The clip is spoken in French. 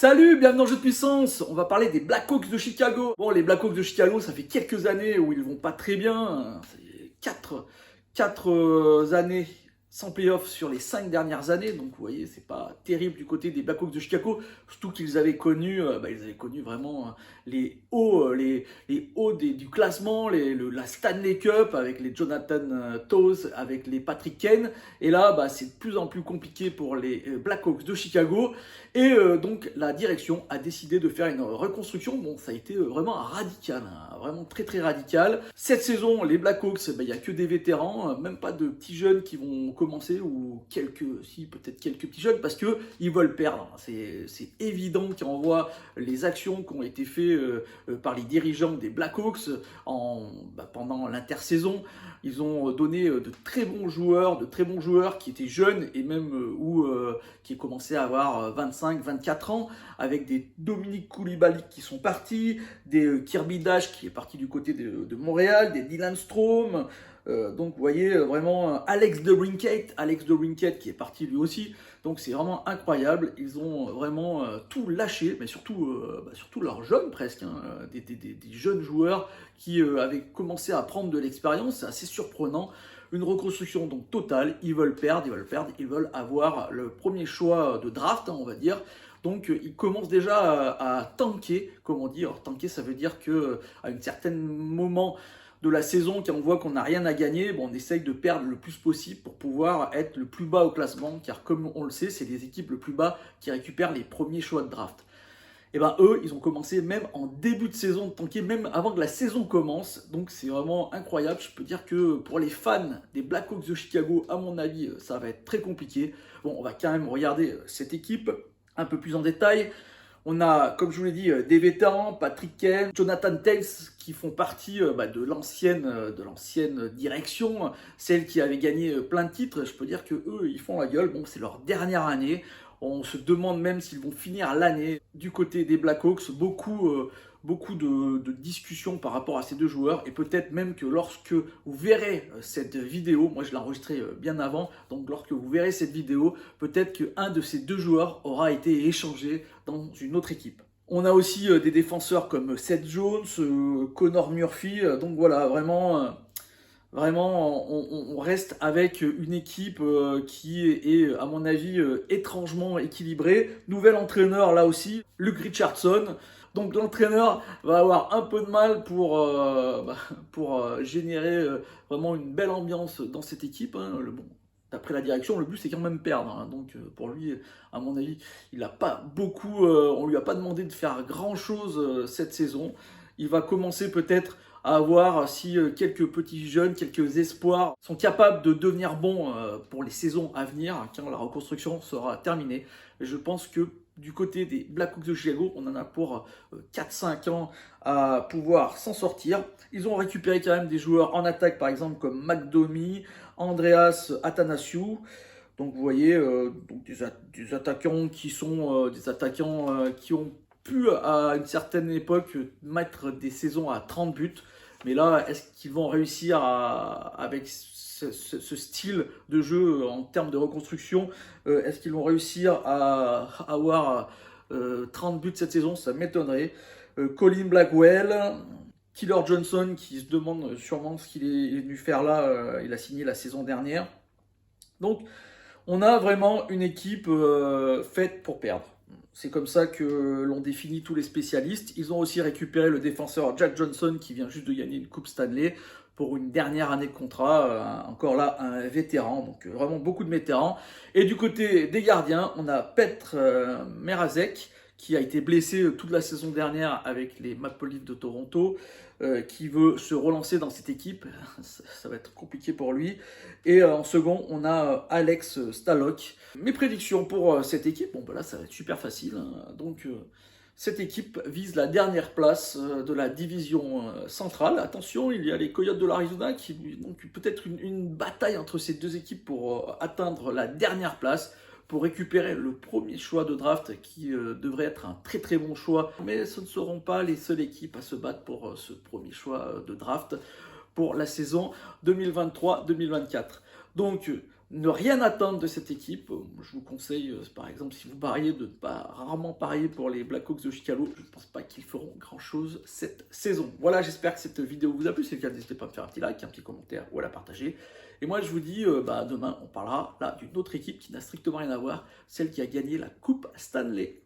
Salut, bienvenue dans Jeu de Puissance. On va parler des Blackhawks de Chicago. Bon, les Blackhawks de Chicago, ça fait quelques années où ils vont pas très bien. C'est quatre années sans playoff sur les 5 dernières années. Donc, vous voyez, c'est pas terrible du côté des Blackhawks de Chicago. Surtout qu'ils avaient connu, ils avaient connu vraiment les hauts, les hauts du classement, la Stanley Cup avec les Jonathan Toews, avec les Patrick Kane. Et là, c'est de plus en plus compliqué pour les Blackhawks de Chicago. Et donc la direction a décidé de faire une reconstruction. Bon, ça a été vraiment radical, vraiment très très radical. Cette saison, les Blackhawks, il n'y a que des vétérans, même pas de petits jeunes qui vont commencer, ou peut-être quelques petits jeunes, parce que ils veulent perdre. C'est évident quand on voit les actions qui ont été faites par les dirigeants des Blackhawks pendant l'intersaison. Ils ont donné de très bons joueurs qui étaient jeunes et même qui commençaient à avoir 25-24 ans, avec des Dominique Coulibaly qui sont partis, des Kirby Dash qui est parti du côté de Montréal, des Dylan Strome. Donc vous voyez vraiment Alex DeBrincat qui est parti lui aussi. Donc c'est vraiment incroyable. Ils ont vraiment tout lâché, mais surtout leurs jeunes presque, des jeunes joueurs qui avaient commencé à prendre de l'expérience. C'est assez surprenant. Une reconstruction donc totale. Ils veulent perdre, ils veulent avoir le premier choix de draft, on va dire. Donc ils commencent déjà à tanker, comme on dit. Alors tanker, ça veut dire que à un certain moment de la saison, quand on voit qu'on n'a rien à gagner, on essaye de perdre le plus possible pour pouvoir être le plus bas au classement, car comme on le sait, c'est les équipes le plus bas qui récupèrent les premiers choix de draft. Et eux, ils ont commencé même en début de saison de tanker, même avant que la saison commence. Donc c'est vraiment incroyable. Je peux dire que pour les fans des Blackhawks de Chicago, à mon avis, ça va être très compliqué. Bon, on va quand même regarder cette équipe un peu plus en détail. On a, comme je vous l'ai dit, des vétérans, Patrick Kane, Jonathan Toews, qui font partie de l'ancienne direction, celle qui avait gagné plein de titres. Je peux dire que eux, ils font la gueule. Bon, c'est leur dernière année. On se demande même s'ils vont finir l'année. Du côté des Blackhawks, beaucoup de discussions par rapport à ces deux joueurs. Et peut-être même que lorsque vous verrez cette vidéo, moi je l'ai enregistrée bien avant, donc lorsque vous verrez cette vidéo, peut-être qu'un de ces deux joueurs aura été échangé dans une autre équipe. On a aussi des défenseurs comme Seth Jones, Connor Murphy. Donc voilà, vraiment... Vraiment, on reste avec une équipe qui est, à mon avis, étrangement équilibrée. Nouvel entraîneur, là aussi, Luke Richardson. Donc l'entraîneur va avoir un peu de mal pour générer vraiment une belle ambiance dans cette équipe. D'après la direction, le but c'est quand même perdre. Donc pour lui, à mon avis, il n'a pas beaucoup. On lui a pas demandé de faire grand chose cette saison. Il va commencer peut-être à voir si quelques petits jeunes, quelques espoirs sont capables de devenir bons pour les saisons à venir, quand la reconstruction sera terminée. Et je pense que du côté des Blackhawks de Chicago, on en a pour 4-5 ans à pouvoir s'en sortir. Ils ont récupéré quand même des joueurs en attaque, par exemple comme McDomi, Andreas Athanasiou. Donc vous voyez, des attaquants qui sont qui ont pu à une certaine époque mettre des saisons à 30 buts. Mais là, est-ce qu'ils vont réussir avec ce style de jeu en termes de reconstruction, est-ce qu'ils vont réussir à avoir 30 buts cette saison? Ça m'étonnerait. Colin Blackwell, Killer Johnson qui se demande sûrement ce qu'il est venu faire là. Il a signé la saison dernière. Donc, on a vraiment une équipe faite pour perdre. C'est comme ça que l'ont défini tous les spécialistes. Ils ont aussi récupéré le défenseur Jack Johnson qui vient juste de gagner une Coupe Stanley pour une dernière année de contrat. Encore là, un vétéran, donc vraiment beaucoup de vétérans. Et du côté des gardiens, on a Petr Mrazek qui a été blessé toute la saison dernière avec les Maple Leafs de Toronto, qui veut se relancer dans cette équipe. Ça va être compliqué pour lui. Et en second, on a Alex Stalock. Mes prédictions pour cette équipe, là ça va être super facile. Donc cette équipe vise la dernière place de la division centrale. Attention, il y a les Coyotes de l'Arizona qui donc peut-être une bataille entre ces deux équipes pour atteindre la dernière place, pour récupérer le premier choix de draft qui devrait être un très très bon choix. Mais ce ne seront pas les seules équipes à se battre pour ce premier choix de draft pour la saison 2023-2024. Donc ne rien attendre de cette équipe. Je vous conseille, par exemple, si vous pariez, de ne pas rarement parier pour les Blackhawks de Chicago. Je ne pense pas qu'ils feront grand-chose cette saison. Voilà, j'espère que cette vidéo vous a plu. Si c'est le cas, n'hésitez pas à me faire un petit like, un petit commentaire ou à la partager. Et moi, je vous dis, demain, on parlera là d'une autre équipe qui n'a strictement rien à voir, celle qui a gagné la Coupe Stanley.